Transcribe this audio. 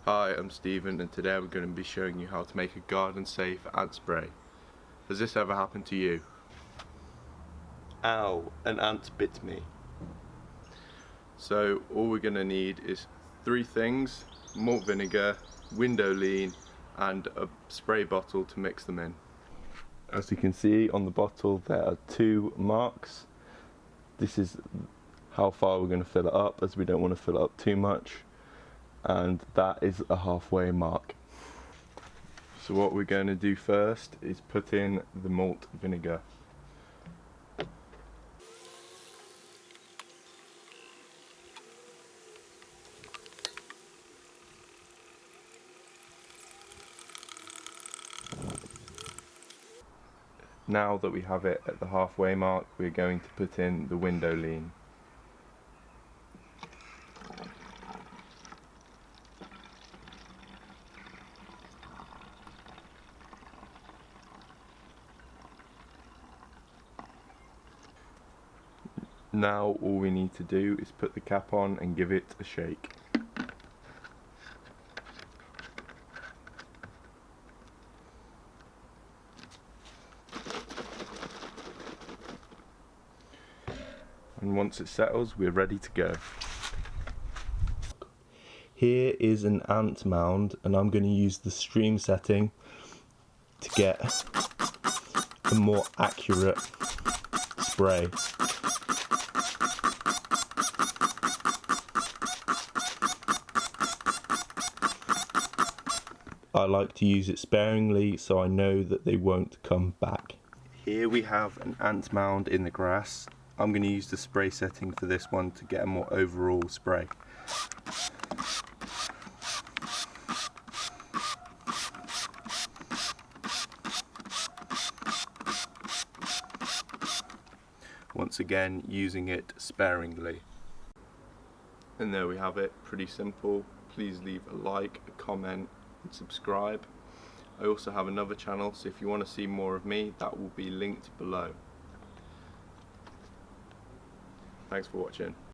Hi, I'm Stephen and today we're going to be showing you how to make a garden safe ant spray. Has this ever happened to you? Ow, an ant bit me. So all we're going to need is three things: malt vinegar, window lean and a spray bottle to mix them in. As you can see on the bottle there are two marks. This is how far we're going to fill it up, as we don't want to fill it up too much, and that is a halfway mark. So what we're going to do first is put in the malt vinegar. Now that we have it at the halfway mark, we're going to put in the window lean. Now all we need to do is put the cap on and give it a shake. And once it settles, we're ready to go. Here is an ant mound, and I'm going to use the stream setting to get a more accurate spray. I like to use it sparingly so I know that they won't come back. Here we have an ant mound in the grass. I'm going to use the spray setting for this one to get a more overall spray. Once again, using it sparingly. And there we have it, pretty simple. Please leave a like, a comment and subscribe. I also have another channel, so if you want to see more of me, that will be linked below. Thanks for watching.